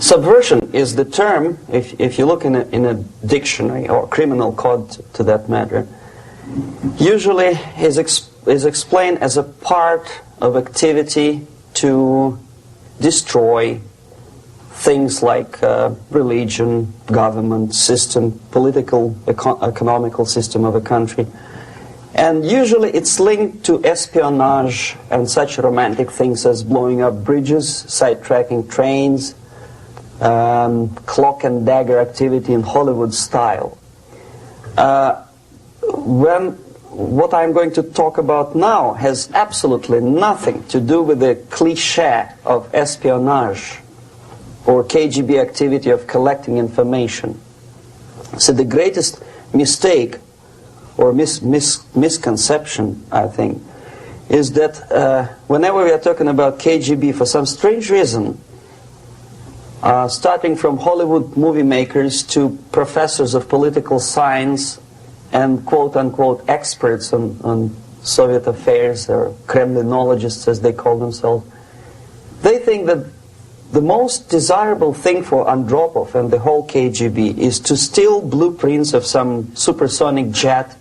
Subversion is the term, if you look in a dictionary or criminal code to that matter, usually is explained as a part of activity to destroy things like religion, government, system, political, economical system of a country. And usually it's linked to espionage and such romantic things as blowing up bridges, sidetracking trains, cloak and dagger activity in Hollywood style. What I'm going to talk about now has absolutely nothing to do with the cliché of espionage or K.G.B. activity of collecting information. So the greatest mistake or misconception, I think, is that whenever we are talking about K.G.B., for some strange reason, starting from Hollywood movie makers to professors of political science and quote-unquote experts on Soviet affairs, or Kremlinologists as they call themselves, they think that the most desirable thing for Andropov and the whole K.G.B. is to steal blueprints of some supersonic jet,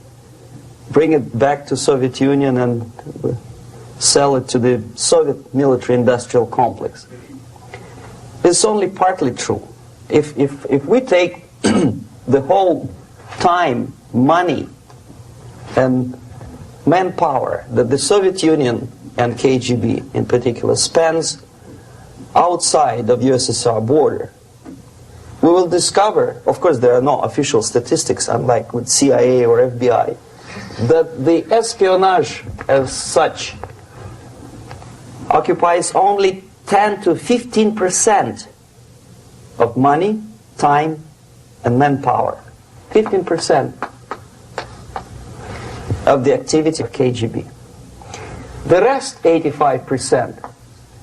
bring it back to Soviet Union and sell it to the Soviet military-industrial complex. It's only partly true. If we take the whole time, money, and manpower that the Soviet Union and K.G.B. in particular spends outside of USSR border, we will discover, of course there are no official statistics unlike with CIA or FBI, that the espionage as such occupies only 10 to 15% of money, time, and manpower. 15% of the activity of K.G.B. The rest, 85%,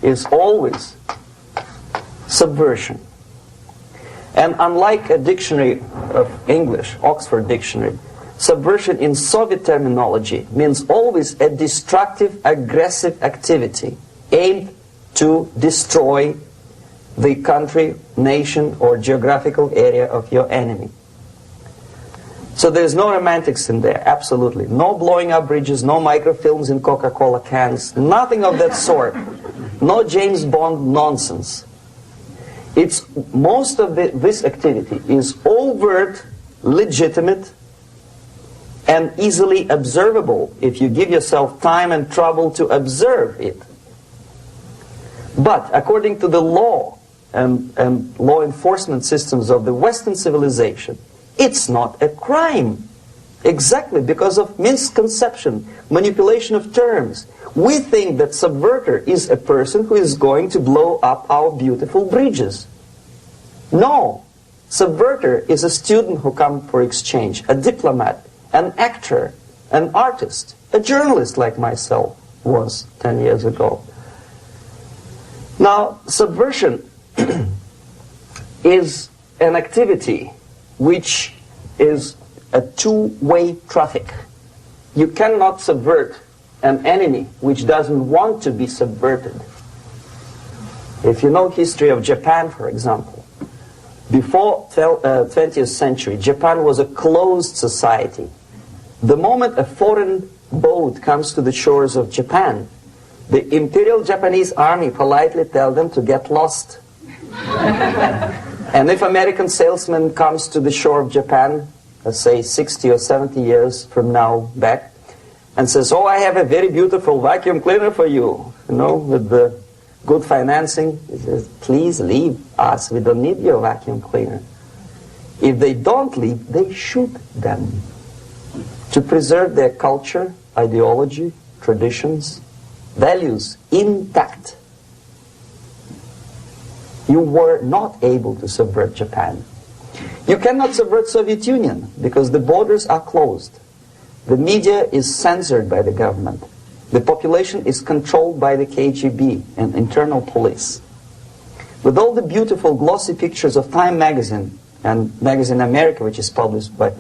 is always subversion. And unlike a dictionary of English, Oxford Dictionary, subversion in Soviet terminology means always a destructive, aggressive activity aimed to destroy the country, nation, or geographical area of your enemy. So there's no romantics in there, absolutely. No blowing up bridges, no microfilms in Coca-Cola cans, nothing of that sort. No James Bond nonsense. It's most of this activity is overt, legitimate, and easily observable if you give yourself time and trouble to observe it. But according to the law and law enforcement systems of the Western civilization, it's not a crime. Exactly because of misconception, manipulation of terms. We think that subverter is a person who is going to blow up our beautiful bridges. No. Subverter is a student who comes for exchange, a diplomat, an actor, an artist, a journalist like myself was 10 years ago. Now, subversion is an activity which is a two-way traffic. You cannot subvert an enemy which doesn't want to be subverted. If you know history of Japan, for example, before 20th century, Japan was a closed society. The moment a foreign boat comes to the shores of Japan, the Imperial Japanese Army politely tells them to get lost. And if American salesman comes to the shore of Japan, let's say 60 or 70 years from now back, and says, oh, I have a very beautiful vacuum cleaner for you, with the good financing, he says, please leave us, we don't need your vacuum cleaner. If they don't leave, they shoot them to preserve their culture, ideology, traditions, values intact. You were not able to subvert Japan. You cannot subvert Soviet Union because the borders are closed. The media is censored by the government. The population is controlled by the K.G.B. and internal police. With all the beautiful glossy pictures of Time magazine and Magazine America, which is published by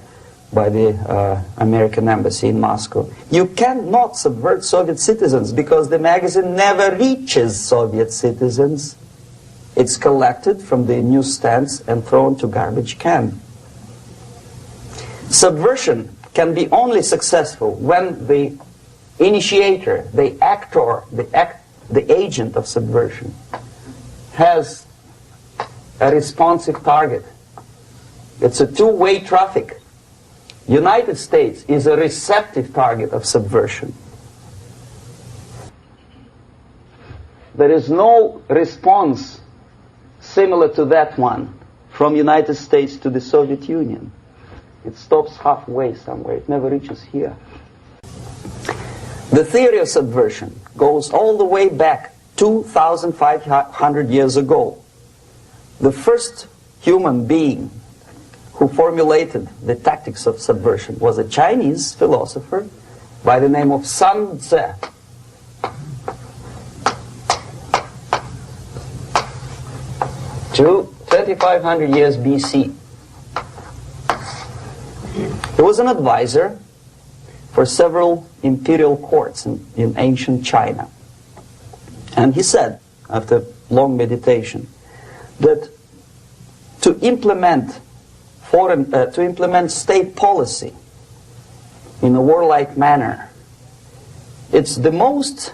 the American Embassy in Moscow, you cannot subvert Soviet citizens because the magazine never reaches Soviet citizens. It's collected from the newsstands and thrown to garbage can. Subversion can be only successful when the initiator, the actor, the agent of subversion has a responsive target. It's a two-way traffic. United States is a receptive target of subversion. There is no response similar to that one from United States to the Soviet Union. It stops halfway somewhere. It never reaches here. The theory of subversion goes all the way back 2,500 years ago. The first human being who formulated the tactics of subversion was a Chinese philosopher by the name of Sun Tzu. To 2,500 years BC. He was an advisor for several imperial courts in ancient China. And he said, after long meditation, that to implement state policy in a warlike manner, it's the most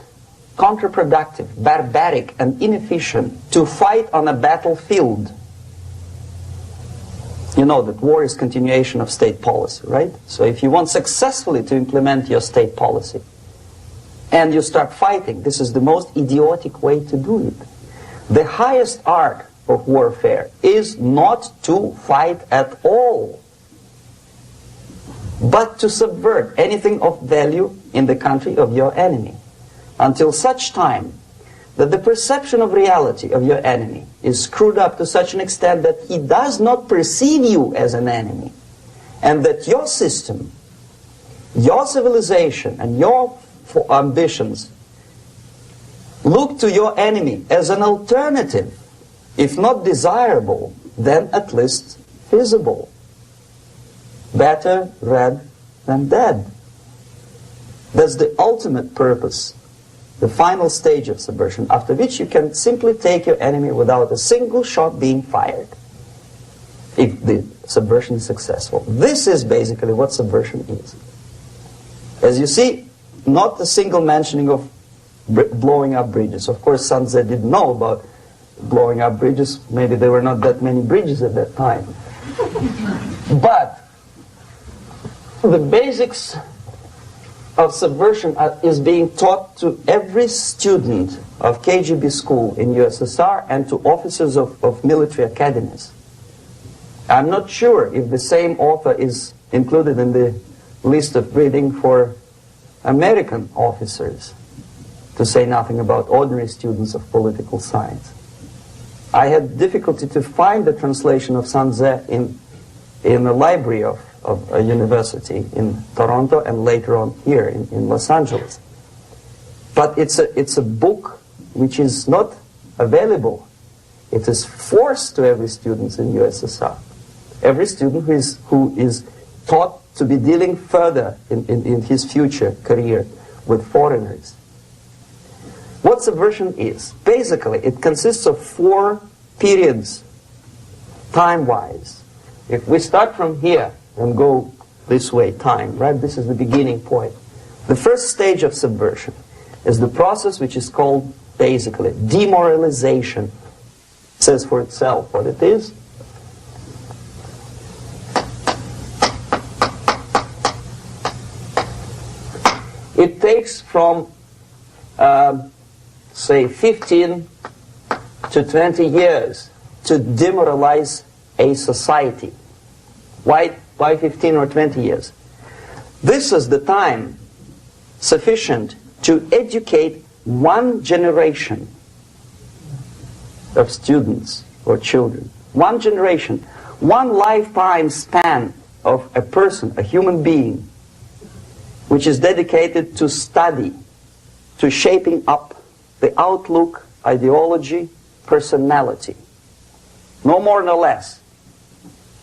counterproductive, barbaric, and inefficient to fight on a battlefield. You know that war is continuation of state policy, right? So if you want successfully to implement your state policy and you start fighting, this is the most idiotic way to do it. The highest art of warfare is not to fight at all, but to subvert anything of value in the country of your enemy, until such time that the perception of reality of your enemy is screwed up to such an extent that he does not perceive you as an enemy, and that your system, your civilization, and your ambitions look to your enemy as an alternative, if not desirable, then at least feasible. Better red than dead. That's the ultimate purpose, the final stage of subversion, after which you can simply take your enemy without a single shot being fired, if the subversion is successful. This is basically what subversion is. As you see, not a single mentioning of blowing up bridges. Of course, Sun Tzu didn't know about blowing up bridges. Maybe there were not that many bridges at that time. But the basics of subversion is being taught to every student of K.G.B. school in USSR and to officers of military academies. I'm not sure if the same author is included in the list of reading for American officers, to say nothing about ordinary students of political science. I had difficulty to find the translation of Sun Tzu in the library of a university in Toronto and later on here in Los Angeles. But it's a book which is not available. It is forced to every student in USSR. Every student who is taught to be dealing further in his future career with foreigners. What subversion is? Basically, it consists of 4 periods, time-wise. If we start from here and go this way, time, right? This is the beginning point. The first stage of subversion is the process which is called, basically, demoralization. It says for itself what it is. It takes from, say, 15 to 20 years to demoralize a society. Why 15 or 20 years? This is the time sufficient to educate one generation of students or children. One generation, one lifetime span of a person, a human being, which is dedicated to study, to shaping up the outlook, ideology, personality. No more, no less.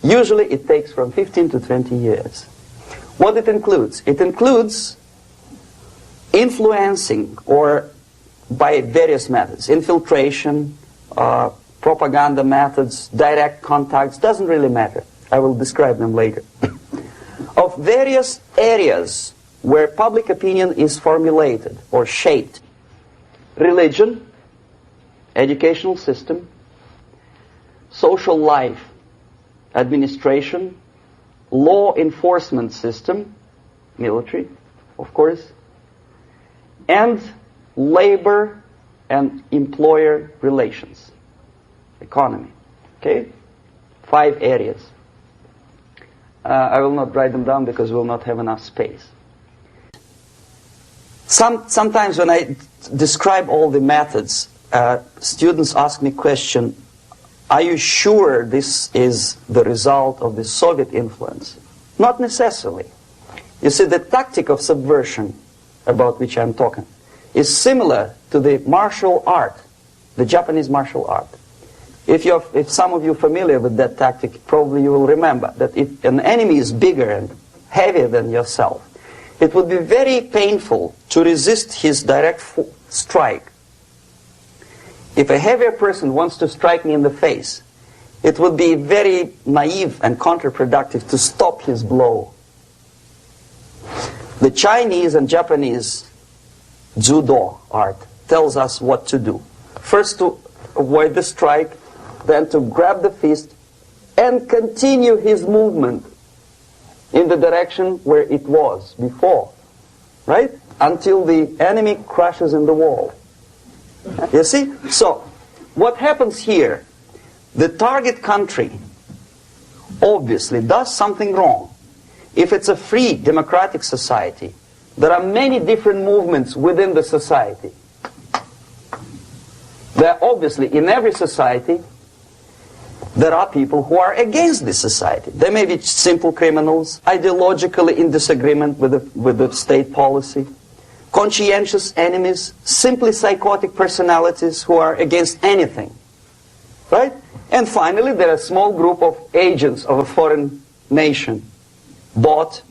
Usually it takes from 15 to 20 years. What it includes? It includes influencing, or by various methods, infiltration, propaganda methods, direct contacts, doesn't really matter. I will describe them later. Of various areas where public opinion is formulated or shaped. Religion, educational system, social life, administration, law enforcement system, military, of course, and labor and employer relations, economy. Okay? 5 areas. I will not write them down because we will not have enough space. Sometimes when I describe all the methods, students ask me question, are you sure this is the result of the Soviet influence? Not necessarily. You see, the tactic of subversion, about which I'm talking, is similar to the martial art, the Japanese martial art. If some of you are familiar with that tactic, probably you will remember that if an enemy is bigger and heavier than yourself, it would be very painful to resist his direct strike. If a heavier person wants to strike me in the face, it would be very naive and counterproductive to stop his blow. The Chinese and Japanese judo art tells us what to do. First to avoid the strike, then to grab the fist and continue his movement in the direction where it was before, right? Until the enemy crashes in the wall. You see? So, what happens here? The target country obviously does something wrong. If it's a free democratic society, there are many different movements within the society. There are obviously, in every society, there are people who are against this society. They may be simple criminals, ideologically in disagreement with the state policy, conscientious enemies, simply psychotic personalities who are against anything. Right? And finally, there are a small group of agents of a foreign nation, bought,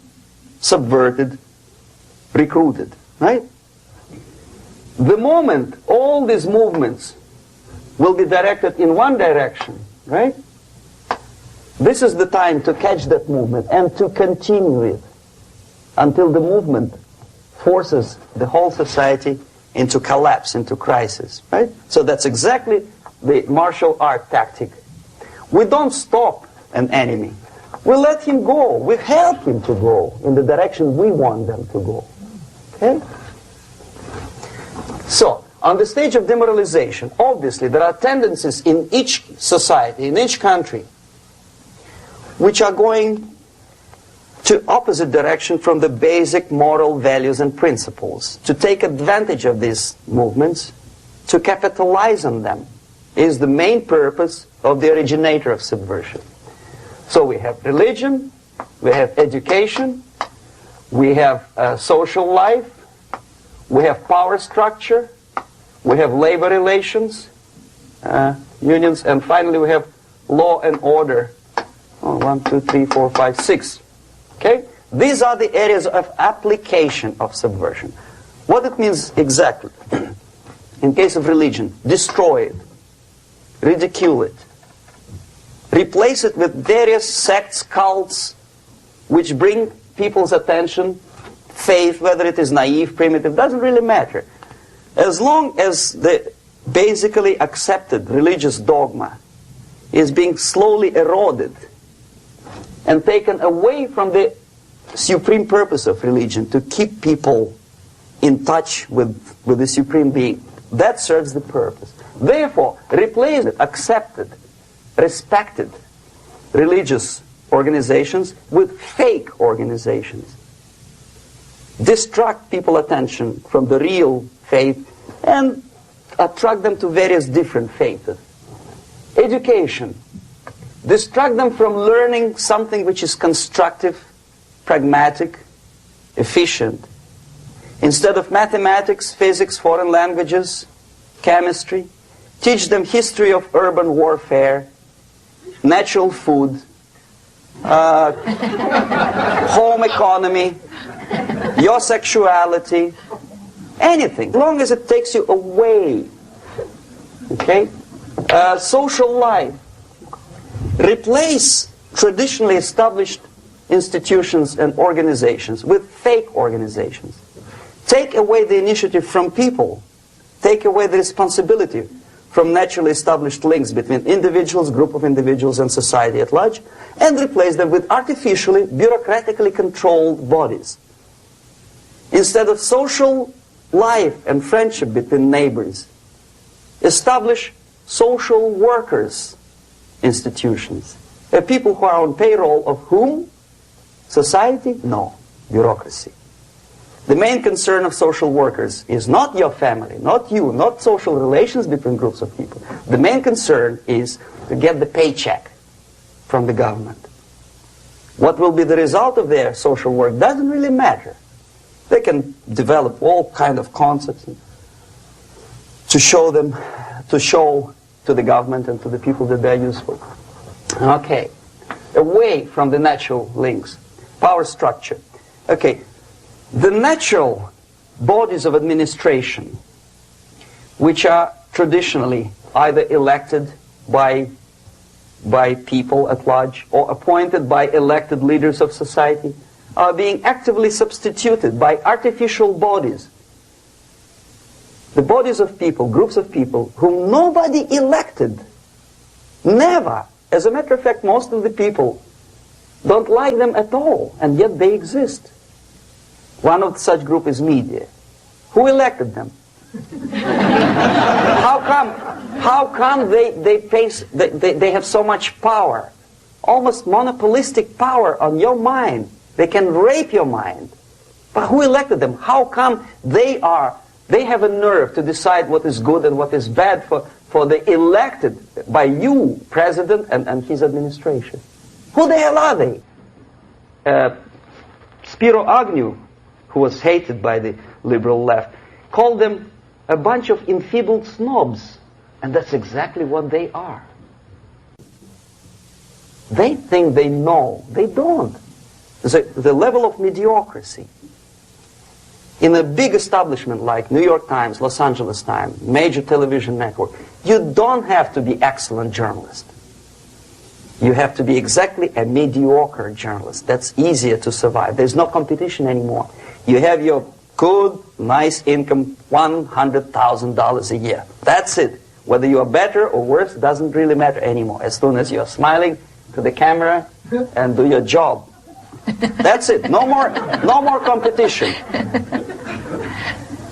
subverted, recruited. Right? The moment all these movements will be directed in one direction, right? This is the time to catch that movement and to continue it until the movement forces the whole society into collapse, into crisis, right? So that's exactly the martial art tactic. We don't stop an enemy. We let him go. We help him to go in the direction we want them to go. Okay? So, on the stage of demoralization, obviously there are tendencies in each society, in each country, which are going to opposite direction from the basic moral values and principles. To take advantage of these movements, to capitalize on them, is the main purpose of the originator of subversion. So we have religion, we have education, we have social life, we have power structure, we have labor relations, unions, and finally we have law and order. 1, 2, 3, 4, 5, 6. Okay? These are the areas of application of subversion. What it means exactly? In case of religion, destroy it, ridicule it, replace it with various sects, cults, which bring people's attention, faith, whether it is naive, primitive, doesn't really matter. As long as the basically accepted religious dogma is being slowly eroded and taken away from the supreme purpose of religion, to keep people in touch with the supreme being, that serves the purpose. Therefore, replace it, accepted, respected religious organizations with fake organizations. Distract people's attention from the real faith and attract them to various different faiths. Education. Distract them from learning something which is constructive, pragmatic, efficient. Instead of mathematics, physics, foreign languages, chemistry, teach them history of urban warfare, natural food, home economy, your sexuality, anything, as long as it takes you away, okay, Social life. Replace traditionally established institutions and organizations with fake organizations. Take away the initiative from people. Take away the responsibility from naturally established links between individuals, group of individuals, and society at large, and replace them with artificially, bureaucratically controlled bodies. Instead of social life and friendship between neighbors, establish social workers institutions. People who are on payroll of whom? Society? No. Bureaucracy. The main concern of social workers is not your family, not you, not social relations between groups of people. The main concern is to get the paycheck from the government. What will be the result of their social work doesn't really matter. They can develop all kind of concepts to show to the government and to the people that they're useful. Okay. Away from the natural links. Power structure. Okay. The natural bodies of administration, which are traditionally either elected by people at large or appointed by elected leaders of society, are being actively substituted by artificial bodies. The bodies of people, groups of people, whom nobody elected. Never. As a matter of fact, most of the people don't like them at all, and yet they exist. One of such group is media. Who elected them? How come they have so much power? Almost monopolistic power on your mind. They can rape your mind. But who elected them? How come they have a nerve to decide what is good and what is bad for the elected by you, president, and his administration? Who the hell are they? Spiro Agnew, who was hated by the liberal left, called them a bunch of enfeebled snobs. And that's exactly what they are. They think they know. They don't. The level of mediocrity. In a big establishment like New York Times, Los Angeles Times, major television network, you don't have to be excellent journalist. You have to be exactly a mediocre journalist. That's easier to survive. There's no competition anymore. You have your good, nice income, $100,000 a year. That's it. Whether you are better or worse doesn't really matter anymore. As soon as you're smiling to the camera and do your job. That's it. No more competition.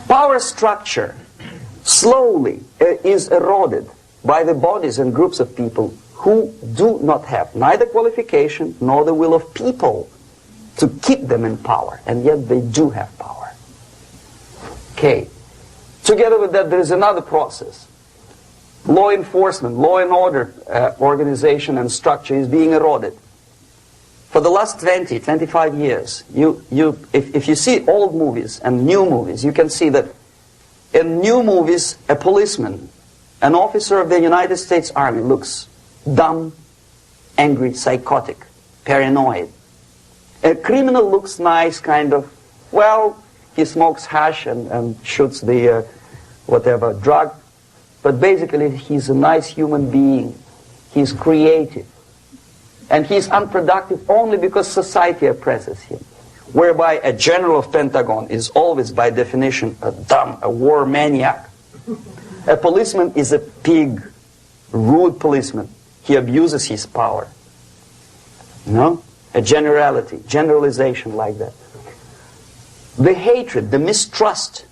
Power structure slowly is eroded by the bodies and groups of people who do not have neither qualification nor the will of people to keep them in power, and yet they do have power. Okay. Together with that, there is another process. Law enforcement, law and order organization and structure is being eroded. For the last 20, 25 years, if you see old movies and new movies, you can see that in new movies, a policeman, an officer of the United States Army looks dumb, angry, psychotic, paranoid. A criminal looks nice, kind of, well, he smokes hash and shoots the whatever drug, but basically he's a nice human being. He's creative. And he's unproductive only because society oppresses him. Whereby a general of Pentagon is always, by definition, a war maniac. A policeman is a pig, rude policeman. He abuses his power. No? A generalization like that. The hatred, the mistrust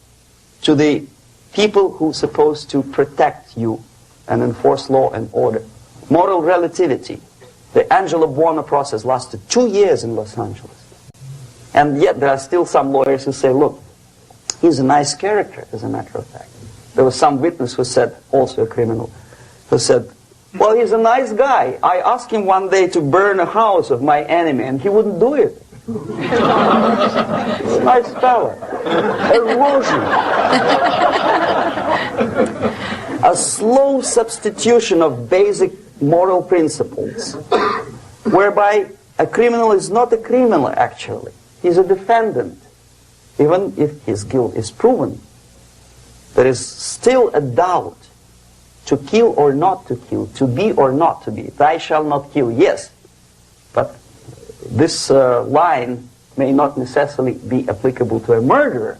to the people who are supposed to protect you and enforce law and order. Moral relativity. The Angelo Buono process lasted 2 years in Los Angeles. And yet there are still some lawyers who say, look, he's a nice character, as a matter of fact. There was some witness who said, also a criminal, who said, well, he's a nice guy. I asked him one day to burn a house of my enemy, and he wouldn't do it. He's a nice fellow. Erosion. A slow substitution of basic moral principles, whereby a criminal is not a criminal, actually. He's a defendant. Even if his guilt is proven, there is still a doubt to kill or not to kill, to be or not to be. Thou shalt not kill, yes, but this line may not necessarily be applicable to a murderer.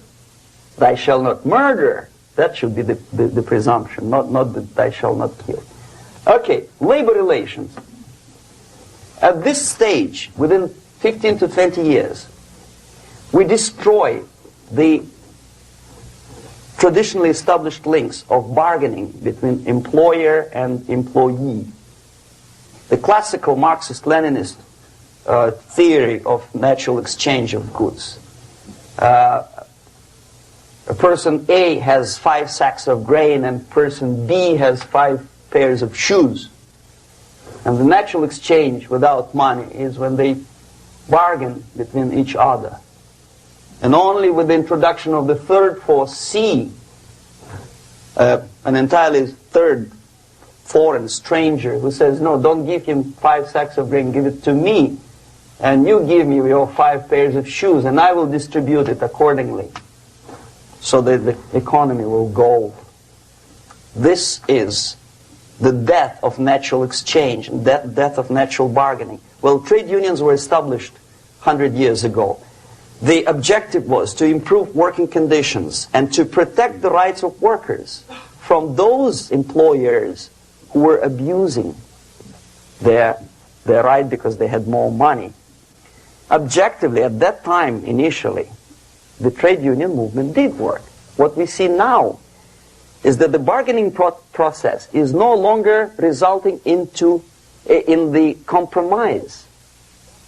Thou shalt not murder. That should be the presumption, not that thou shalt not kill. Okay, labor relations. At this stage, within 15 to 20 years, we destroy the traditionally established links of bargaining between employer and employee. The classical Marxist-Leninist theory of natural exchange of goods. A person A has 5 sacks of grain and person B has 5 pairs of shoes. And the natural exchange without money is when they bargain between each other. And only with the introduction of the third force, C, an entirely third foreign stranger who says, no, don't give him 5 sacks of grain, give it to me. And you give me your 5 pairs of shoes and I will distribute it accordingly, so that the economy will go. This is the death of natural exchange, death of natural bargaining. Well, trade unions were established 100 years ago. The objective was to improve working conditions and to protect the rights of workers from those employers who were abusing their right because they had more money. Objectively, at that time, initially, the trade union movement did work. What we see now is that the bargaining process is no longer resulting in the compromise,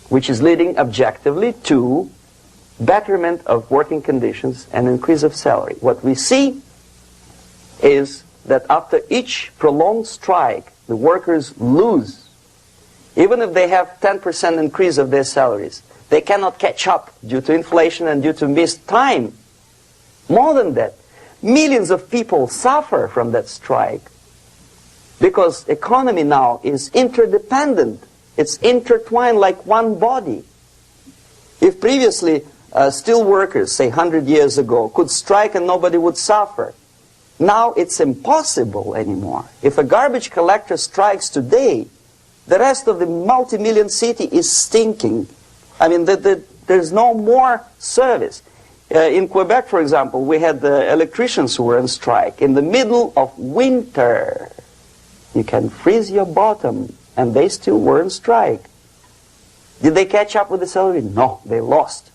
which is leading objectively to betterment of working conditions and increase of salary. What we see is that after each prolonged strike, the workers lose. Even if they have 10% increase of their salaries, they cannot catch up due to inflation and due to missed time. More than that, millions of people suffer from that strike because economy now is interdependent. It's intertwined like one body. If previously steel workers, say 100 years ago, could strike and nobody would suffer, now it's impossible anymore. If a garbage collector strikes today, the rest of the multi-million city is stinking. I mean, there's no more service. In Quebec, for example, we had the electricians who were on strike in the middle of winter. You can freeze your bottom, and they still were on strike. Did they catch up with the salary? No, they lost.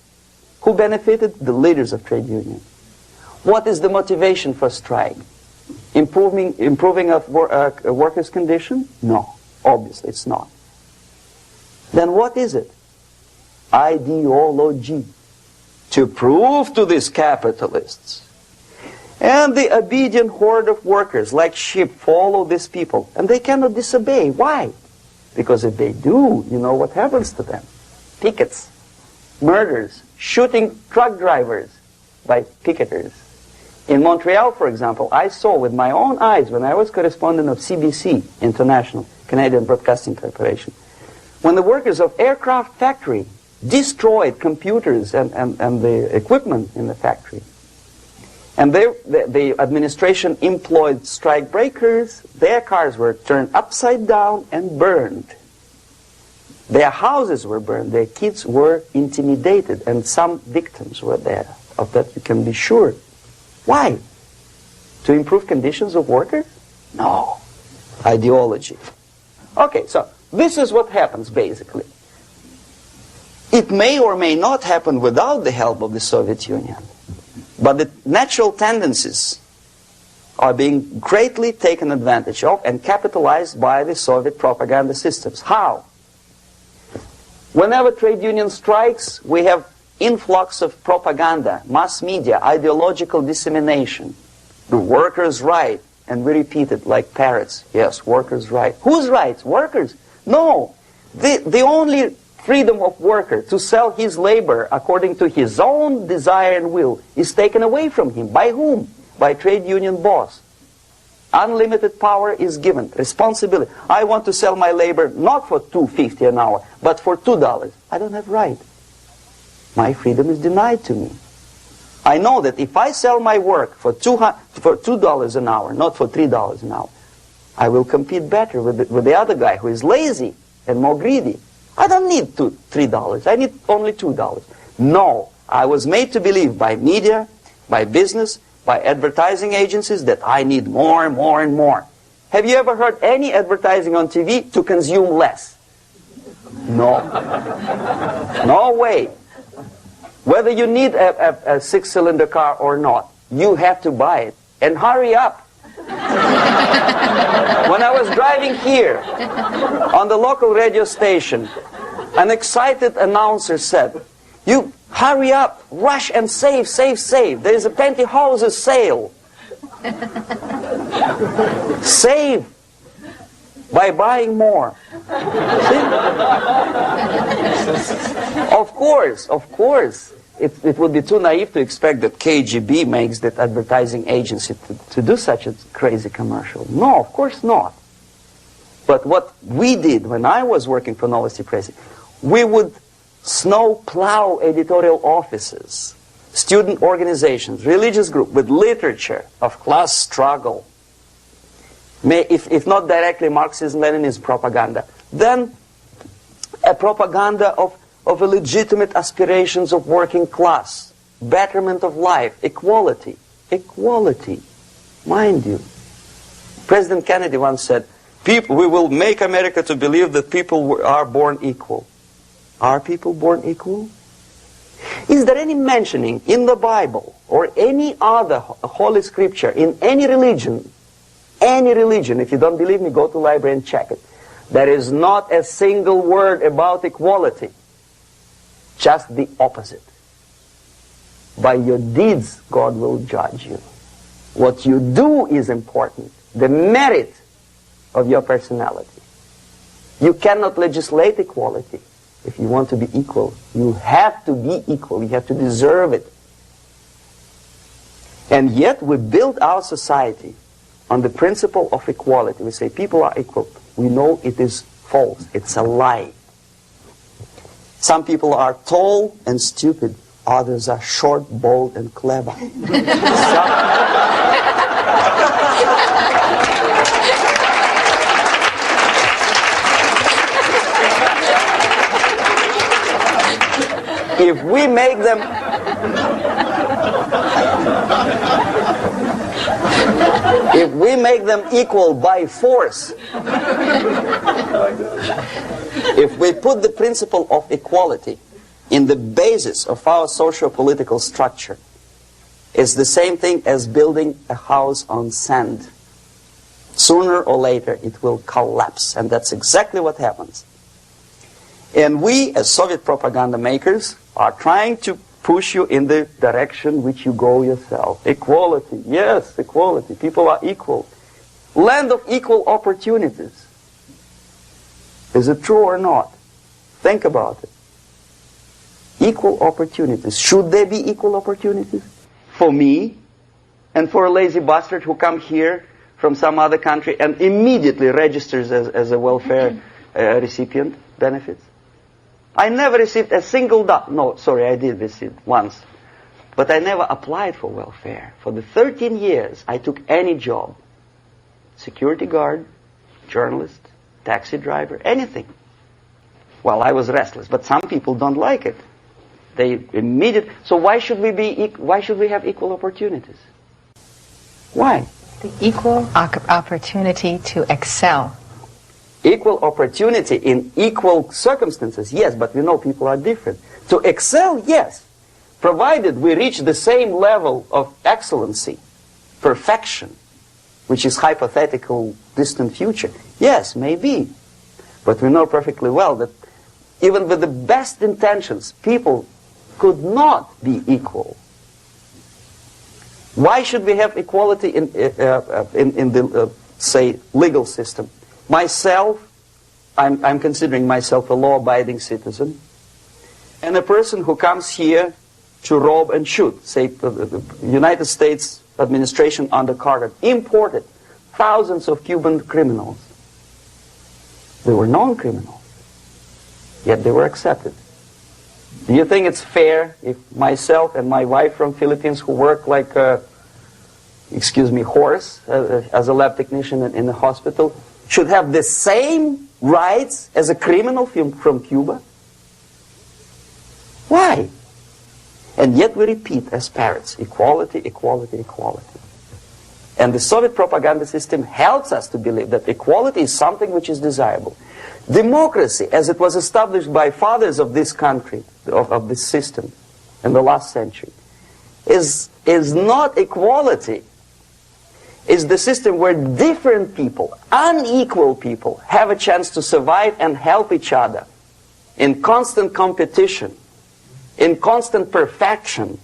Who benefited? The leaders of trade union. What is the motivation for strike? Improving of workers' condition? No, obviously it's not. Then what is it? Ideology. To prove to these capitalists. And the obedient horde of workers, like sheep, follow these people. And they cannot disobey. Why? Because if they do, you know what happens to them. Pickets, murders, shooting truck drivers by picketers. In Montreal, for example, I saw with my own eyes when I was correspondent of CBC International, Canadian Broadcasting Corporation, when the workers of aircraft factory destroyed computers and the equipment in the factory. And the administration employed strike breakers. Their cars were turned upside down and burned. Their houses were burned. Their kids were intimidated. And some victims were there. Of that you can be sure. Why? To improve conditions of workers? No. Ideology. Okay, so this is what happens basically. It may or may not happen without the help of the Soviet Union. But the natural tendencies are being greatly taken advantage of and capitalized by the Soviet propaganda systems. How? Whenever trade union strikes, we have influx of propaganda, mass media, ideological dissemination. The workers' right, and we repeat it like parrots. Yes, workers' right. Whose rights? Workers? No. The only freedom of worker to sell his labor according to his own desire and will is taken away from him. By whom? By trade union boss. Unlimited power is given. Responsibility. I want to sell my labor not for $2.50 an hour, but for $2. I don't have right. My freedom is denied to me. I know that if I sell my work for $2 an hour, not for $3 an hour, I will compete better with the other guy who is lazy and more greedy. I don't need $3. I need only $2. No, I was made to believe by media, by business, by advertising agencies that I need more and more and more. Have you ever heard any advertising on TV to consume less? No. No way. Whether you need a six-cylinder car or not, you have to buy it. And hurry up. When I was driving here on the local radio station, an excited announcer said, "You hurry up, rush and save, save, save. There is a pantyhose sale." Save by buying more. See? Of course. It would be too naive to expect that K.G.B. makes that advertising agency to do such a crazy commercial. No, of course not. But what we did when I was working for Novosti Press, we would snow plow editorial offices, student organizations, religious groups with literature of class struggle. If not directly Marxism-Leninism propaganda, then a propaganda of legitimate aspirations of working class, betterment of life, equality. Equality, mind you. President Kennedy once said, we will make America to believe that people are born equal. Are people born equal? Is there any mentioning in the Bible or any other holy scripture in any religion, if you don't believe me, go to the library and check it. There is not a single word about equality. Just the opposite. By your deeds, God will judge you. What you do is important. The merit of your personality. You cannot legislate equality. If you want to be equal, you have to be equal. You have to deserve it. And yet we build our society on the principle of equality. We say people are equal. We know it is false. It's a lie. Some people are tall and stupid. Others are short, bold, and clever. If we make them equal by force, if we put the principle of equality in the basis of our socio-political structure, it's the same thing as building a house on sand. Sooner or later it will collapse, and that's exactly what happens. And we, as Soviet propaganda makers, are trying to push you in the direction which you go yourself. Equality, yes, equality. People are equal. Land of equal opportunities. Is it true or not? Think about it. Equal opportunities. Should there be equal opportunities? For me and for a lazy bastard who come here from some other country and immediately registers as a welfare recipient benefits? I never received a single dollar. No, sorry, I did receive once. But I never applied for welfare. For the 13 years, I took any job. Security guard, journalist, taxi driver, anything. Well, I was restless, but some people don't like it. They immediately. So why should we have equal opportunities? Why? The equal opportunity to excel. Equal opportunity in equal circumstances, yes, but we know people are different. To excel, yes, provided we reach the same level of excellency, perfection, which is hypothetical, distant future. Yes, maybe. But we know perfectly well that even with the best intentions, people could not be equal. Why should we have equality in the, say, legal system? Myself, I'm considering myself a law-abiding citizen, and a person who comes here to rob and shoot, say, the United States administration under Carter imported thousands of Cuban criminals. They were non-criminals, yet they were accepted. Do you think it's fair if myself and my wife from Philippines, who work like excuse me, horse as a lab technician in a hospital should have the same rights as a criminal from Cuba? Why? And yet we repeat as parrots, equality, equality, equality. And the Soviet propaganda system helps us to believe that equality is something which is desirable. Democracy, as it was established by fathers of this country, of this system in the last century, is not equality. It's the system where different people, unequal people, have a chance to survive and help each other in constant competition, in constant perfection,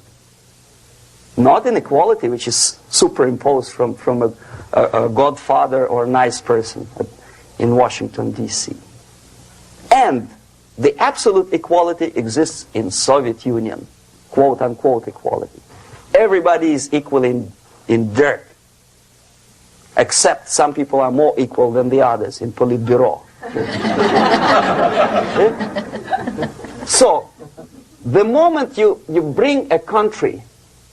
not in equality, which is superimposed from a godfather or a nice person in Washington, D.C. And the absolute equality exists in Soviet Union, quote-unquote equality. Everybody is equal in dirt, except some people are more equal than the others in Politburo. So, the moment you bring a country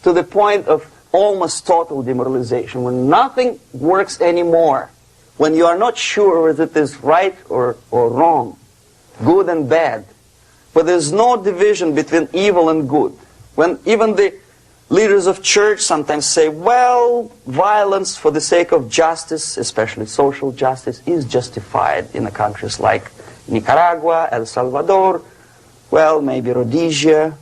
to the point of almost total demoralization, when nothing works anymore, when you are not sure whether it is right or wrong, good and bad, where there's no division between evil and good, when even the leaders of church sometimes say, well, violence for the sake of justice, especially social justice, is justified in the countries like Nicaragua, El Salvador, well, maybe Rhodesia,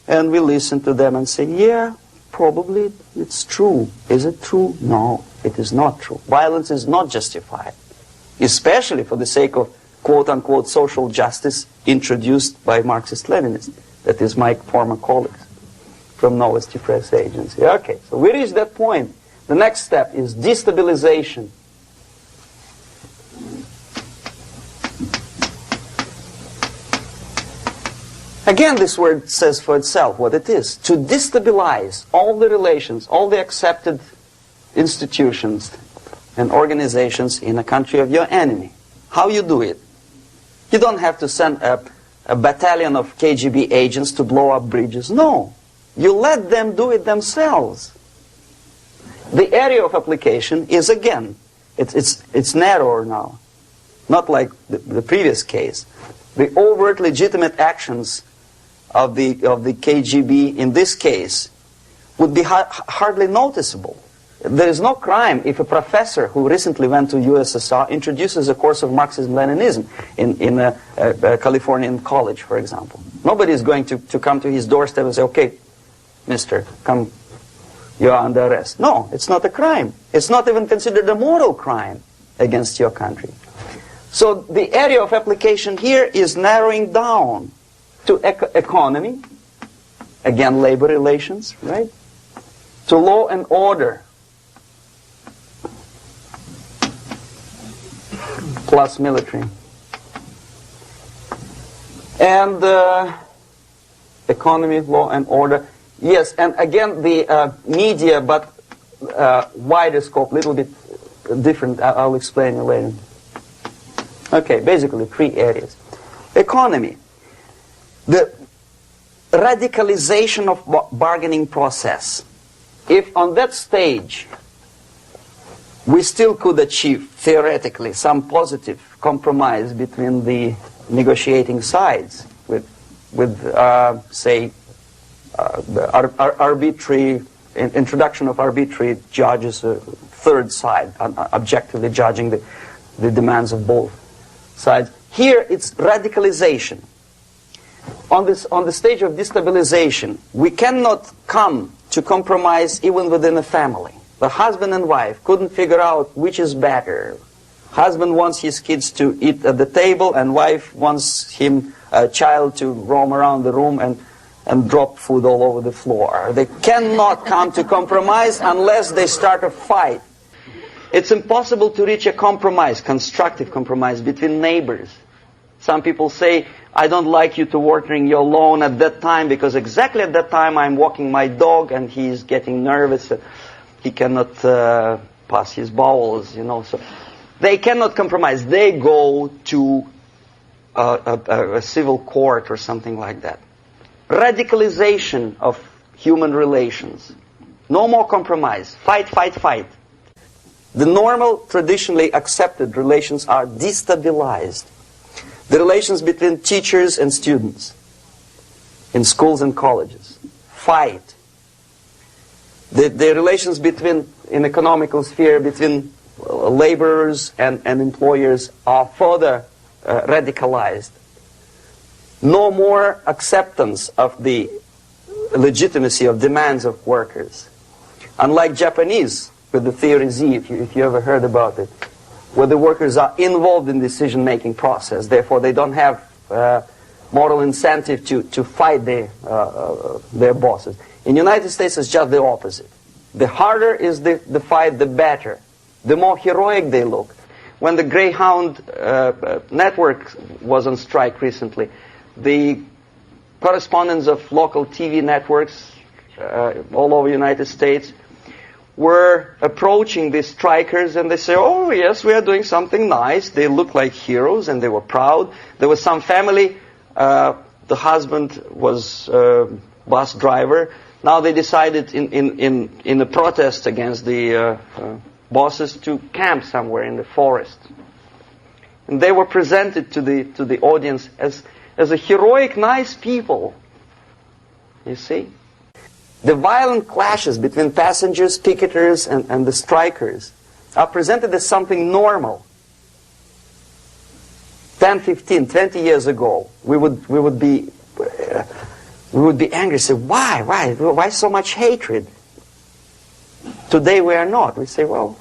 and we listen to them and say, yeah, probably it's true. Is it true? No, it is not true. Violence is not justified, especially for the sake of quote-unquote social justice introduced by Marxist-Leninists, that is my former colleagues from Novosti Press Agency. Okay, so we reach that point. The next step is destabilization. Again, this word says for itself what it is. To destabilize all the relations, all the accepted institutions and organizations in a country of your enemy. How you do it? You don't have to send a battalion of K.G.B. agents to blow up bridges. No. You let them do it themselves. The area of application is, again, it's narrower now. Not like the previous case. The overt legitimate actions of the K.G.B. in this case would be hardly noticeable. There is no crime if a professor who recently went to USSR introduces a course of Marxism-Leninism in a Californian college, for example. Nobody is going to come to his doorstep and say, okay, mister, come, you are under arrest. No, it's not a crime. It's not even considered a moral crime against your country. So the area of application here is narrowing down to economy, again labor relations, right? To law and order, plus military. And economy, law and order. Yes, and again the media, but wider scope, little bit different. I'll explain you later. Okay, basically 3 areas. Economy. The radicalization of bargaining process. If on that stage we still could achieve, theoretically, some positive compromise between the negotiating sides with say, arbitrary introduction of arbitrary judges, a third side, objectively judging the demands of both sides. Here it's radicalization. On the stage of destabilization, we cannot come to compromise even within a family. The husband and wife couldn't figure out which is better. Husband wants his kids to eat at the table, and wife wants a child to roam around the room and drop food all over the floor. They cannot come to compromise unless they start a fight. It's impossible to reach a compromise, constructive compromise, between neighbors. Some people say, I don't like you to watering your lawn at that time because exactly at that time I'm walking my dog and he's getting nervous. He cannot pass his bowels, you know. So they cannot compromise. They go to a civil court or something like that. Radicalization of human relations. No more compromise. Fight, fight, fight. The normal, traditionally accepted relations are destabilized. The relations between teachers and students in schools and colleges. Fight. The relations between, in economical sphere, between laborers and employers are further radicalized. No more acceptance of the legitimacy of demands of workers. Unlike Japanese, with the theory Z, if you ever heard about it, where the workers are involved in decision-making process, therefore they don't have moral incentive to fight their bosses. In the United States, it's just the opposite. The harder is the fight, the better. The more heroic they look. When the Greyhound network was on strike recently, the correspondents of local TV networks all over the United States were approaching the strikers, and they say, oh yes, we are doing something nice. They look like heroes and they were proud. There was some family, the husband was bus driver. Now they decided in a protest against the bosses to camp somewhere in the forest. And they were presented to the audience as a heroic, nice people. You see? The violent clashes between passengers, picketers, and the strikers are presented as something normal. 10, 15, 20 years ago, we would be angry, say, why so much hatred? Today we are not. We say, well,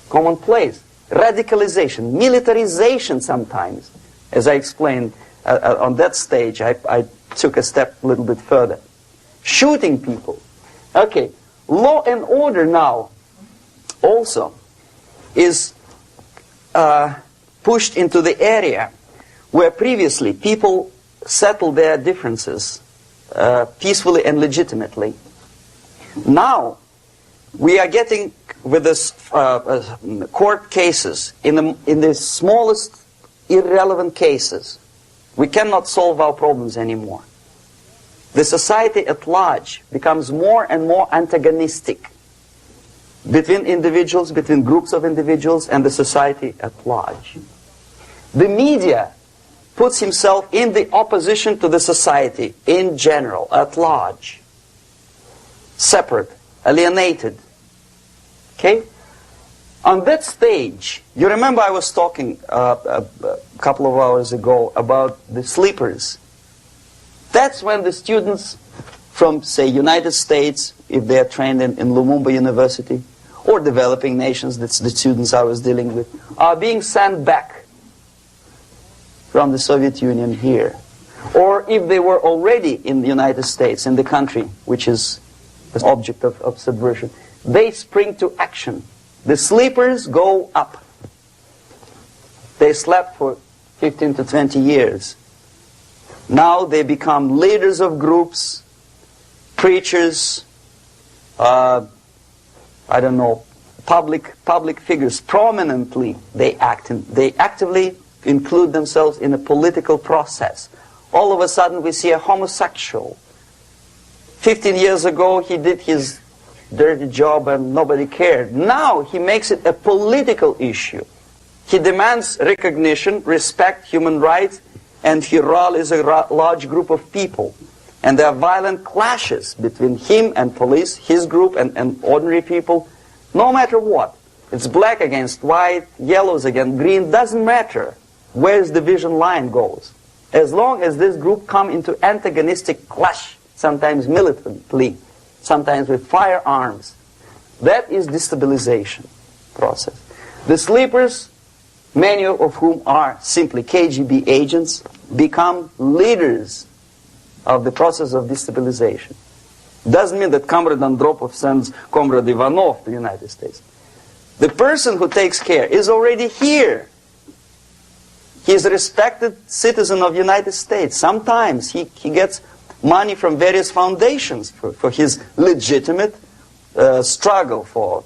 commonplace. Radicalization, militarization sometimes. As I explained on that stage, I took a step a little bit further. Shooting people. Okay, law and order now also is pushed into the area where previously people settled their differences peacefully and legitimately. Now we are getting with this court cases in the smallest irrelevant cases. We cannot solve our problems anymore. The society at large becomes more and more antagonistic between individuals, between groups of individuals, and the society at large. The media puts himself in the opposition to the society in general, at large. Separate, alienated. Okay? On that stage, you remember I was talking a couple of hours ago about the sleepers. That's when the students from, say, United States, if they are trained in Lumumba University, or developing nations, that's the students I was dealing with, are being sent back from the Soviet Union here. Or if they were already in the United States, in the country, which is the object of subversion, they spring to action. The sleepers go up. They slept for 15 to 20 years. Now they become leaders of groups, preachers, I don't know, public figures. Prominently they actively include themselves in a political process. All of a sudden we see a homosexual. 15 years ago he did his dirty job and nobody cared. Now he makes it a political issue. He demands recognition, respect, human rights, and he rallies a large group of people. And there are violent clashes between him and police, his group and ordinary people, no matter what. It's black against white, yellows against green, doesn't matter where the division line goes. As long as this group come into antagonistic clash, sometimes militantly, sometimes with firearms, that is destabilization process. The sleepers, many of whom are simply K.G.B. agents, become leaders of the process of destabilization. Doesn't mean that Comrade Andropov sends Comrade Ivanov to the United States. The person who takes care is already here. He is a respected citizen of the United States. Sometimes he gets money from various foundations for his legitimate struggle for,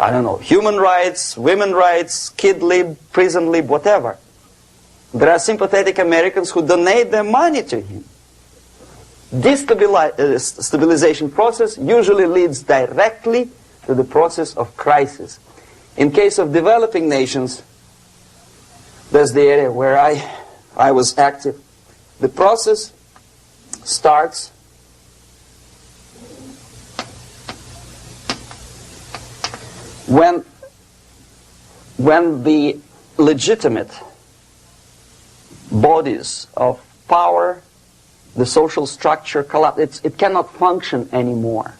I don't know, human rights, women's rights, kid lib, prison lib, whatever. There are sympathetic Americans who donate their money to him. Destabilization process usually leads directly to the process of crisis. In case of developing nations, that's the area where I was active. The process starts when the legitimate bodies of power, the social structure collapse. It cannot function anymore.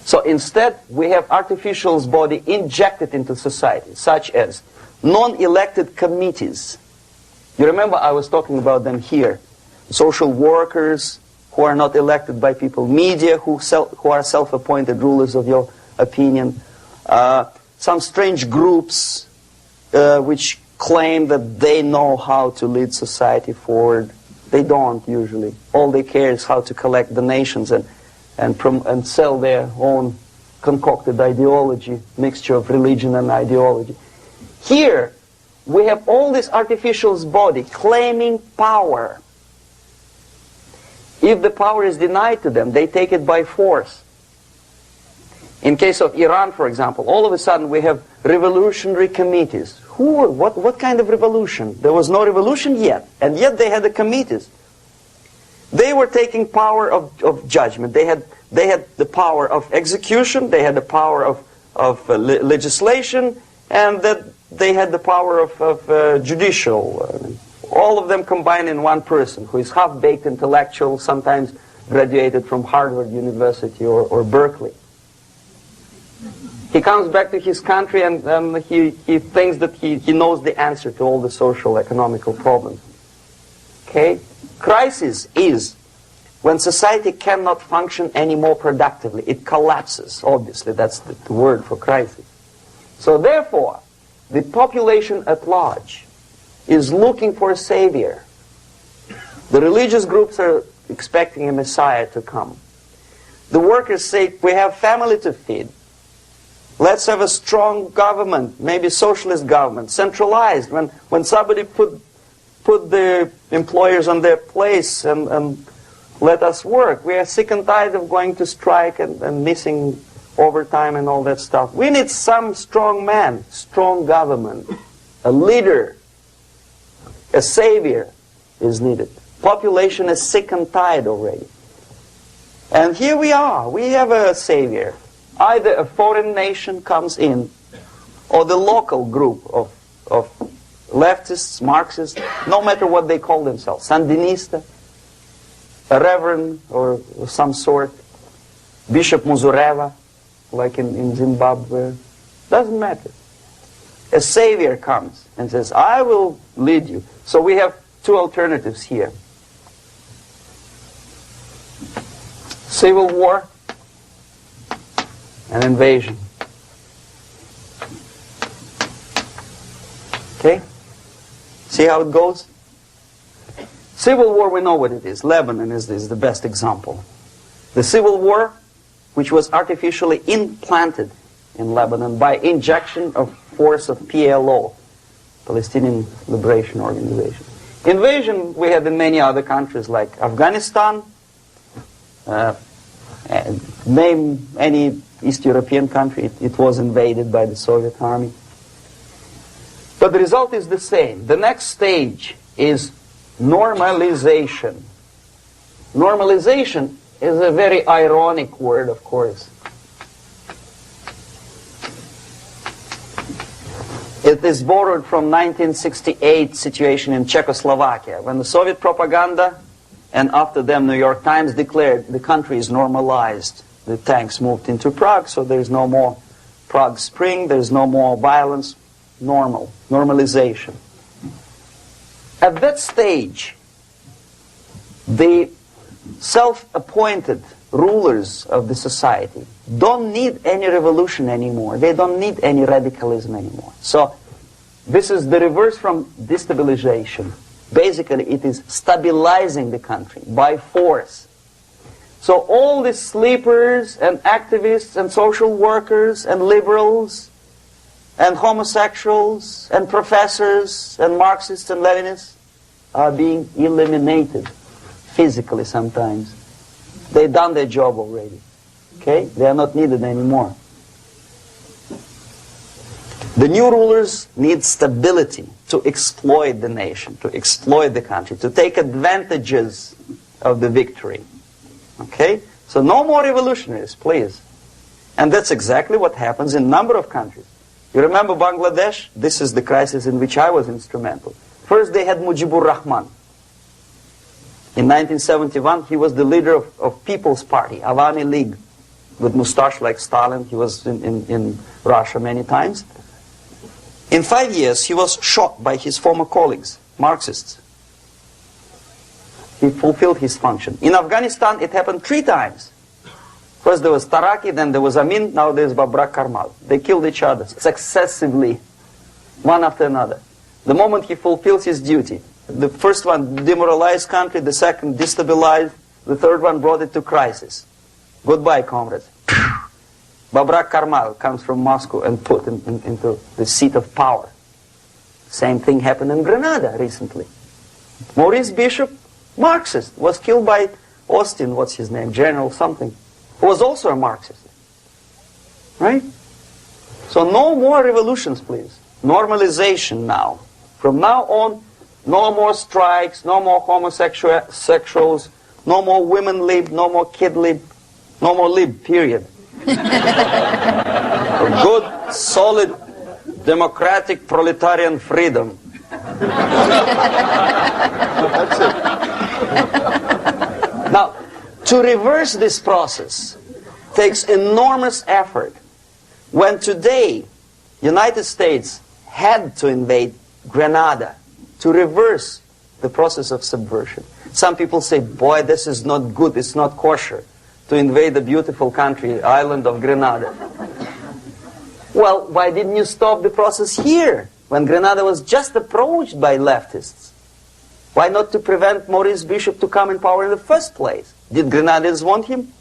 So instead, we have artificial body injected into society, such as non-elected committees. You remember I was talking about them here. Social workers who are not elected by people, media who are self-appointed rulers of your opinion, some strange groups which claim that they know how to lead society forward. They don't usually. All they care is how to collect donations and sell their own concocted ideology, mixture of religion and ideology. Here, we have all this artificial body claiming power. If the power is denied to them, they take it by force. In case of Iran, for example, all of a sudden we have revolutionary committees. What kind of revolution? There was no revolution yet, and yet they had the committees. They were taking power of judgment. They had the power of execution, they had the power of legislation, and that they had the power of judicial. All of them combined in one person, who is half-baked intellectual, sometimes graduated from Harvard University or Berkeley. He comes back to his country and he thinks that he knows the answer to all the social, economical problems. Okay? Crisis is when society cannot function any more productively. It collapses, obviously. That's the word for crisis. So therefore, the population at large is looking for a savior. The religious groups are expecting a messiah to come. The workers say, we have family to feed. Let's have a strong government, maybe socialist government, centralized. When somebody put the employers on their place and let us work. We are sick and tired of going to strike and missing overtime and all that stuff. We need some strong man, strong government, a leader, a savior is needed. Population is sick and tired already. And here we are. We have a savior. Either a foreign nation comes in, or the local group of leftists, Marxists, no matter what they call themselves, Sandinista, a reverend or some sort, Bishop Muzureva, like in Zimbabwe, doesn't matter. A savior comes and says, I will lead you. So we have two alternatives here. Civil war and invasion. Okay? See how it goes? Civil war, we know what it is. Lebanon is the best example. The civil war, which was artificially implanted in Lebanon by injection of force of PLO, Palestinian Liberation Organization. Invasion we had in many other countries like Afghanistan, name any East European country, it was invaded by the Soviet army. But the result is the same. The next stage is normalization. Normalization is a very ironic word, of course. It is borrowed from 1968 situation in Czechoslovakia, when the Soviet propaganda and after them New York Times declared the country is normalized. The tanks moved into Prague, so there's no more Prague Spring, there's no more violence. Normalization. At that stage, the self-appointed rulers of the society don't need any revolution anymore. They don't need any radicalism anymore. So this is the reverse from destabilization. Basically, it is stabilizing the country by force. So all the sleepers and activists and social workers and liberals and homosexuals and professors and Marxists and Leninists are being eliminated. physically sometimes. They've done their job already. Okay? They are not needed anymore. The new rulers need stability to exploit the nation, to exploit the country, to take advantages of the victory. Okay? So no more revolutionaries, please. And that's exactly what happens in a number of countries. You remember Bangladesh? This is the crisis in which I was instrumental. First they had Mujibur Rahman. In 1971 he was the leader of People's Party, Awami League, with mustache like Stalin. He was in Russia many times. In 5 years, he was shot by his former colleagues, Marxists. He fulfilled his function. In Afghanistan, it happened 3 times. First there was Taraki, then there was Amin, now there's Babrak Karmal. They killed each other successively, one after another. The moment he fulfills his duty, the first one demoralized country, the second destabilized, the third one brought it to crisis. Goodbye, comrades. Babrak Karmal comes from Moscow and put into the seat of power. Same thing happened in Grenada recently. Maurice Bishop, Marxist, was killed by Austin, what's his name, General something, who was also a Marxist. Right? So no more revolutions, please. Normalization now. From now on, no more strikes, no more homosexuals, no more women lib, no more kid lib, no more lib, period. A good, solid, democratic, proletarian freedom. That's it. Now, to reverse this process takes enormous effort. When today, United States had to invade Grenada to reverse the process of subversion. Some people say, boy, this is not good, it's not kosher to invade the beautiful country, island of Grenada. Well, why didn't you stop the process here, when Grenada was just approached by leftists? Why not to prevent Maurice Bishop to come in power in the first place? Did Grenadians want him?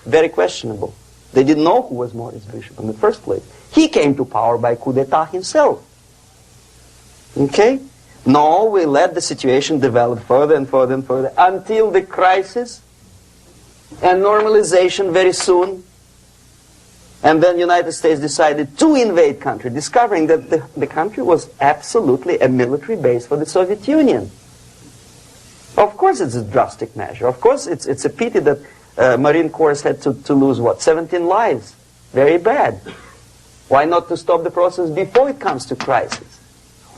Very questionable. They didn't know who was Maurice Bishop in the first place. He came to power by coup d'etat himself. Okay? No, we let the situation develop further and further and further until the crisis and normalization very soon. And then the United States decided to invade country, discovering that the country was absolutely a military base for the Soviet Union. Of course it's a drastic measure. Of course it's a pity that Marine Corps had to lose, what, 17 lives. Very bad. Why not to stop the process before it comes to crisis?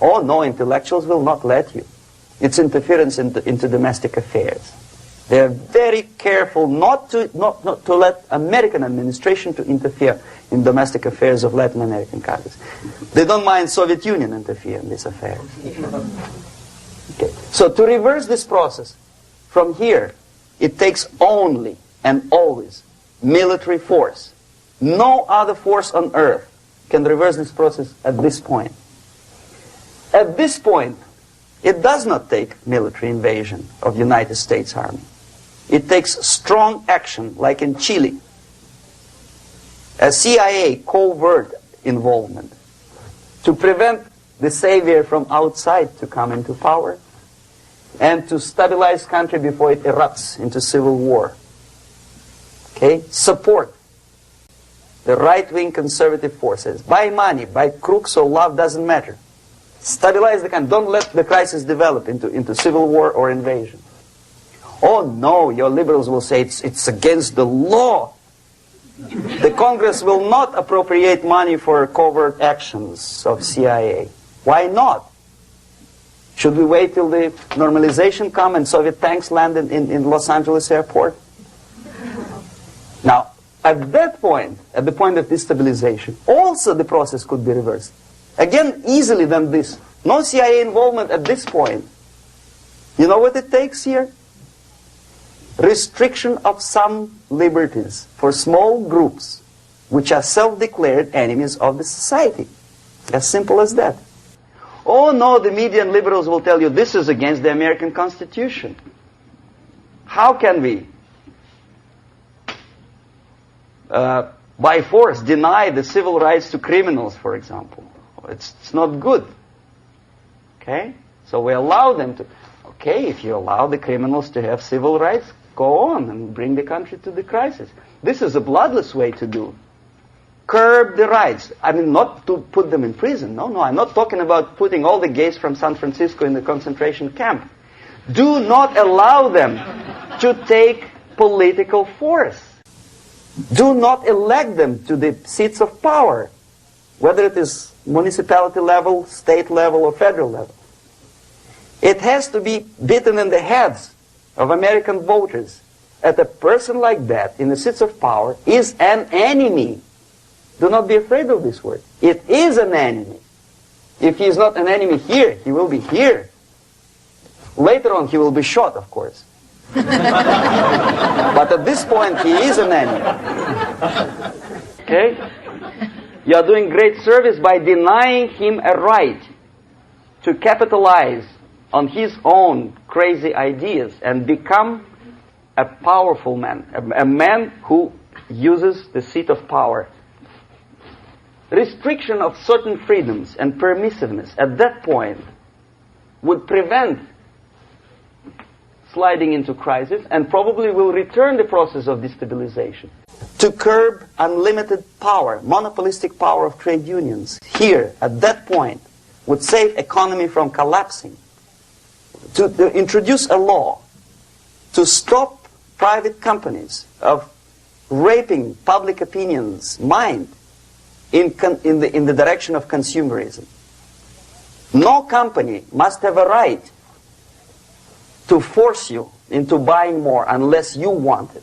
Oh no, intellectuals will not let you. It's interference into domestic affairs. They're very careful not to let American administration to interfere in domestic affairs of Latin American countries. They don't mind Soviet Union interfere in these affairs. Okay. So to reverse this process, from here, it takes only and always military force. No other force on earth can reverse this process at this point. At this point, it does not take military invasion of the United States Army. It takes strong action, like in Chile. A CIA covert involvement to prevent the savior from outside to come into power and to stabilize country before it erupts into civil war. Okay? Support the right-wing conservative forces. By money, by crooks or love, doesn't matter. Stabilize the country. Don't let the crisis develop into civil war or invasion. Oh no, your liberals will say it's against the law. The Congress will not appropriate money for covert actions of CIA. Why not? Should we wait till the normalization come and Soviet tanks land in Los Angeles airport? Now, at that point, at the point of destabilization, also the process could be reversed. Again, easily than this. No CIA involvement at this point. You know what it takes here? Restriction of some liberties for small groups which are self-declared enemies of the society. As simple as that. Oh no, the media and liberals will tell you this is against the American Constitution. How can we, by force, deny the civil rights to criminals, for example? It's not good. Okay? So we allow them to. Okay, if you allow the criminals to have civil rights, go on and bring the country to the crisis. This is a bloodless way to do. Curb the rights. I mean, not to put them in prison. No, I'm not talking about putting all the gays from San Francisco in the concentration camp. Do not allow them to take political force. Do not elect them to the seats of power, whether it is municipality level, state level, or federal level. It has to be beaten in the heads of American voters that a person like that in the seats of power is an enemy. Do not be afraid of this word. It is an enemy. If he is not an enemy here, he will be here. Later on, he will be shot, of course. But at this point, he is an enemy. Okay? You are doing great service by denying him a right to capitalize on his own crazy ideas and become a powerful man, a man who uses the seat of power. Restriction of certain freedoms and permissiveness at that point would prevent sliding into crisis and probably will return the process of destabilization. To curb unlimited power, monopolistic power of trade unions, here, at that point, would save economy from collapsing. To introduce a law to stop private companies of raping public opinion's mind in the direction of consumerism. No company must have a right to force you into buying more unless you want it.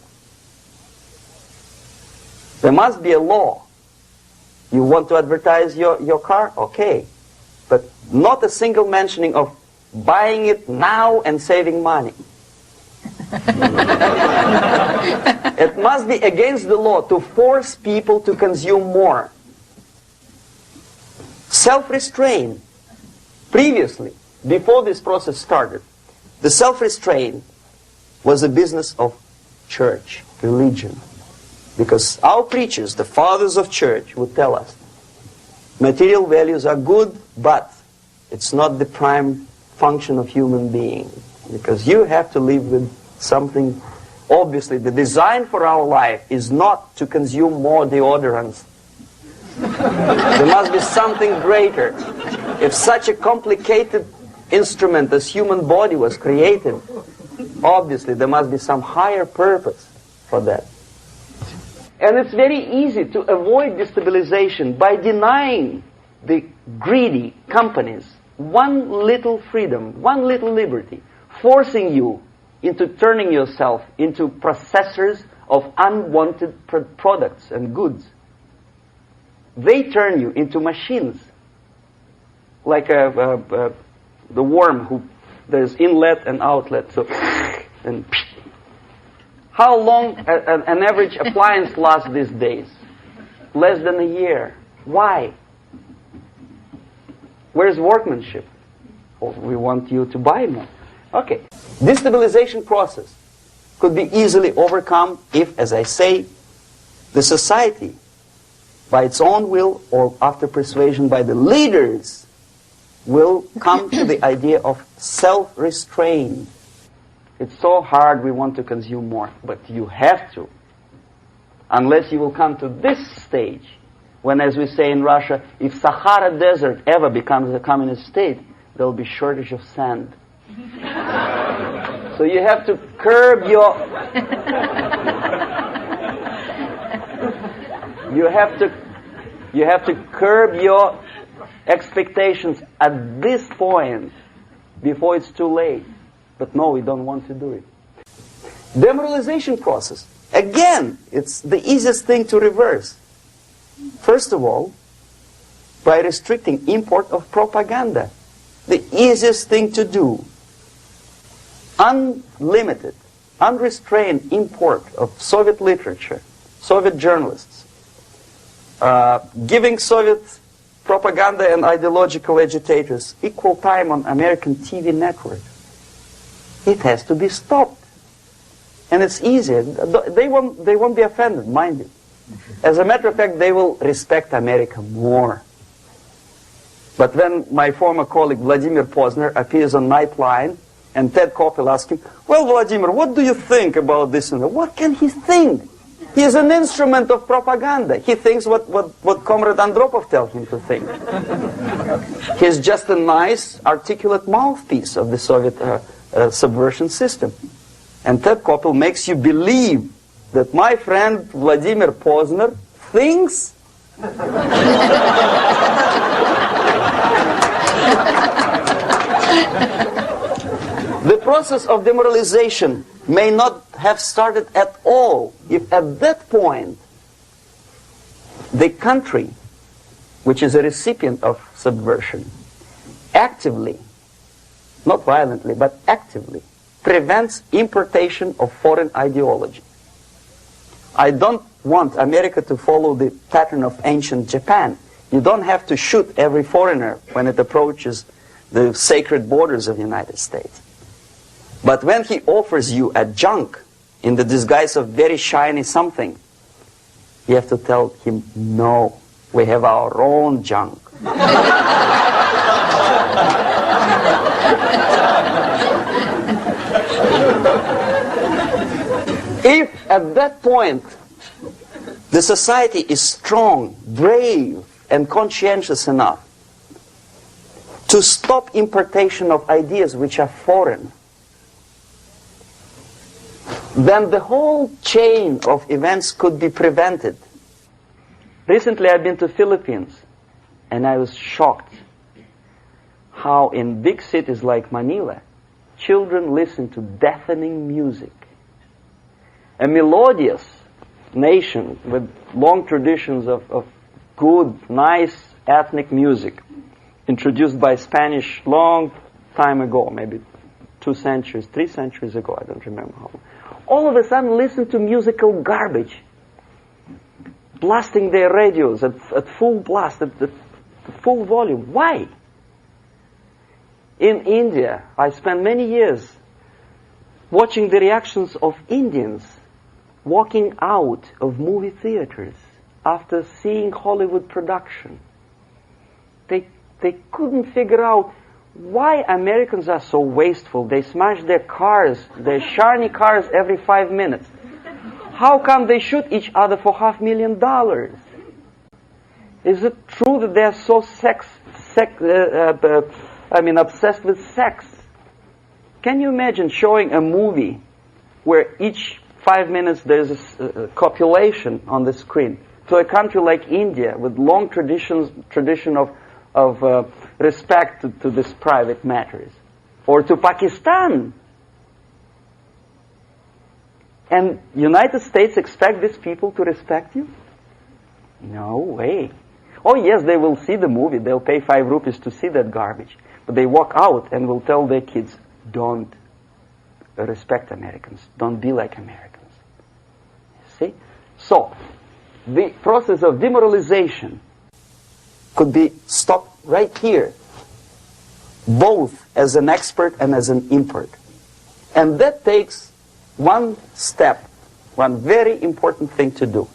There must be a law. You want to advertise your car? Okay. But not a single mentioning of buying it now and saving money. It must be against the law to force people to consume more. Self-restraint. Previously, before this process started, the self-restraint was a business of church, religion. Because our preachers, the fathers of church, would tell us, material values are good, but it's not the prime function of human being. Because you have to live with something. Obviously, the design for our life is not to consume more deodorants. There must be something greater. If such a complicated instrument as human body was created, obviously there must be some higher purpose for that. And it's very easy to avoid destabilization by denying the greedy companies one little freedom, one little liberty, forcing you into turning yourself into processors of unwanted products and goods. They turn you into machines, like the worm who there's inlet and outlet. So, and how long an average appliance lasts these days? Less than a year. Why? Where's workmanship? Oh, we want you to buy more. Okay. Destabilization process could be easily overcome if, as I say, the society, by its own will or after persuasion by the leaders, will come to the idea of self-restraint. It's so hard, we want to consume more, but you have to. Unless you will come to this stage, when, as we say in Russia, if Sahara Desert ever becomes a communist state, there will be shortage of sand. So you have to curb your... You have to curb your expectations at this point before it's too late. But no, we don't want to do it. Demoralization process. Again, it's the easiest thing to reverse. First of all, by restricting import of propaganda. The easiest thing to do. Unlimited, unrestrained import of Soviet literature, Soviet journalists. Giving Soviet propaganda and ideological agitators equal time on American TV network. It has to be stopped. And it's easier. They won't be offended, mind you. As a matter of fact, they will respect America more. But when my former colleague Vladimir Posner appears on Nightline And Ted Koppel asked him, well, Vladimir, what do you think about this? And that? What can he think? He is an instrument of propaganda. He thinks what Comrade Andropov tells him to think. He's just a nice, articulate mouthpiece of the Soviet subversion system. And Ted Koppel makes you believe that my friend Vladimir Posner thinks the process of demoralization may not have started at all if at that point the country, which is a recipient of subversion, actively, not violently, but actively, prevents importation of foreign ideology. I don't want America to follow the pattern of ancient Japan. You don't have to shoot every foreigner when it approaches the sacred borders of the United States. But when he offers you a junk in the disguise of very shiny something, you have to tell him, no, we have our own junk. If at that point the society is strong, brave, and conscientious enough to stop importation of ideas which are foreign, then the whole chain of events could be prevented. Recently I've been to Philippines, and I was shocked how in big cities like Manila, children listen to deafening music. A melodious nation with long traditions of good, nice ethnic music, introduced by Spanish long time ago, maybe 2 centuries, 3 centuries ago, I don't remember how long. All of a sudden listen to musical garbage, blasting their radios at full blast, at full volume. Why? In India, I spent many years watching the reactions of Indians walking out of movie theaters after seeing Hollywood production. They couldn't figure out why Americans are so wasteful. They smash their cars, their shiny cars, every 5 minutes. How come they shoot each other for $500,000? Is it true that they are so obsessed with sex? Can you imagine showing a movie where each 5 minutes there's a copulation on the screen to a country like India with long tradition of respect to these private matters, or to Pakistan? And United States expect these people to respect you? No way. Oh yes, they will see the movie, they'll pay 5 rupees to see that garbage, but they walk out and will tell their kids, don't respect Americans, don't be like Americans. See? So, the process of demoralization could be stopped right here, both as an expert and as an import. And that takes one step, one very important thing to do.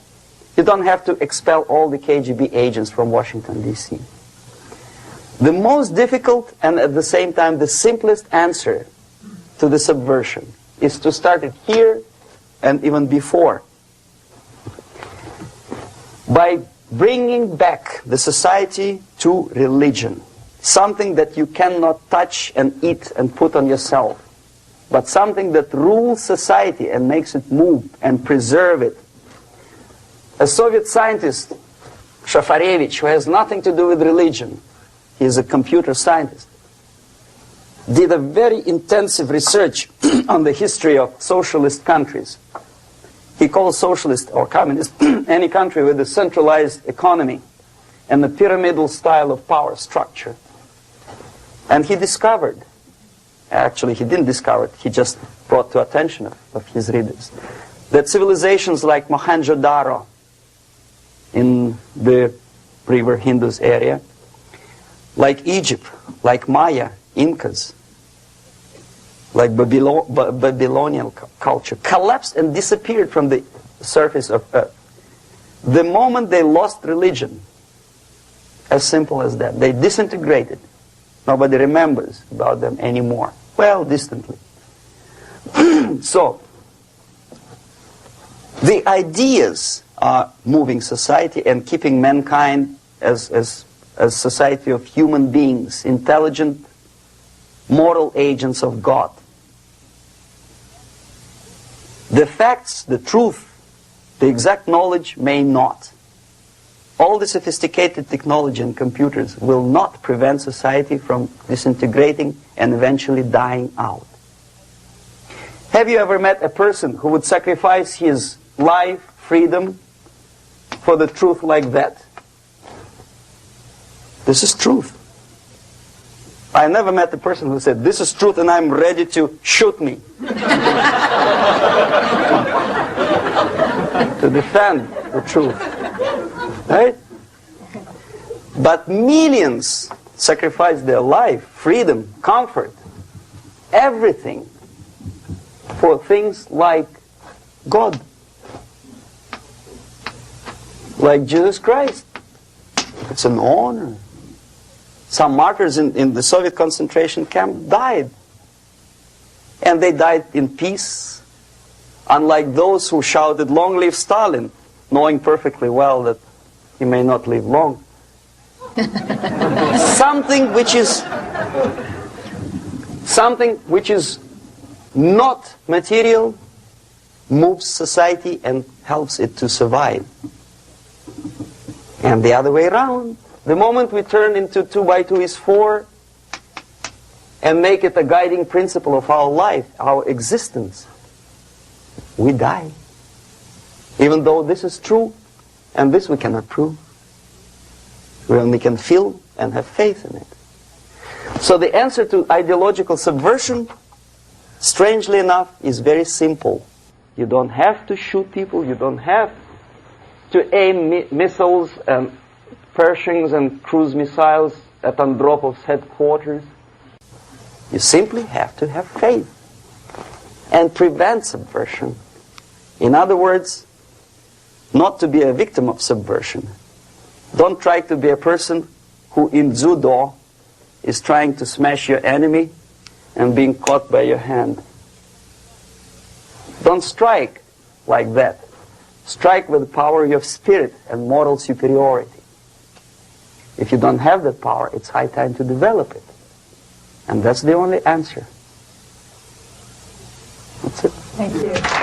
You don't have to expel all the K.G.B. agents from Washington, D.C. The most difficult and at the same time the simplest answer to the subversion is to start it here and even before, by bringing back the society to religion, something that you cannot touch and eat and put on yourself, but something that rules society and makes it move and preserve it. A Soviet scientist, Shafarevich, who has nothing to do with religion, he is a computer scientist, did a very intensive research on the history of socialist countries. He calls socialist or communist any country with a centralized economy and a pyramidal style of power structure. And he discovered, actually he didn't discover it, he just brought to attention of his readers, that civilizations like Mohenjo-Daro in the river Indus area, like Egypt, like Maya, Incas, like Babylonian culture, collapsed and disappeared from the surface of Earth. The moment they lost religion, as simple as that, they disintegrated. Nobody remembers about them anymore. Well, distantly. So, the ideas are moving society and keeping mankind as a society of human beings, intelligent, moral agents of God. The facts, the truth, the exact knowledge may not. All the sophisticated technology and computers will not prevent society from disintegrating and eventually dying out. Have you ever met a person who would sacrifice his life, freedom, for the truth like that? This is truth. I never met a person who said, this is truth and I'm ready to shoot me. To defend the truth. Right? But millions sacrifice their life, freedom, comfort, everything for things like God. Like Jesus Christ. It's an honor. Some martyrs in the Soviet concentration camp died. And they died in peace. Unlike those who shouted, "Long live Stalin," knowing perfectly well that he may not live long. Something which is not material moves society and helps it to survive. And the other way around. The moment we turn into 2 by 2 is 4 and make it a guiding principle of our life, our existence, we die. Even though this is true, and this we cannot prove. We only can feel and have faith in it. So the answer to ideological subversion, strangely enough, is very simple. You don't have to shoot people, you don't have to aim missiles and Pershings and cruise missiles at Andropov's headquarters. You simply have to have faith and prevent subversion. In other words, not to be a victim of subversion. Don't try to be a person who in judo is trying to smash your enemy and being caught by your hand. Don't strike like that. Strike with the power of spirit and moral superiority. If you don't have that power, it's high time to develop it. And that's the only answer. That's it. Thank you.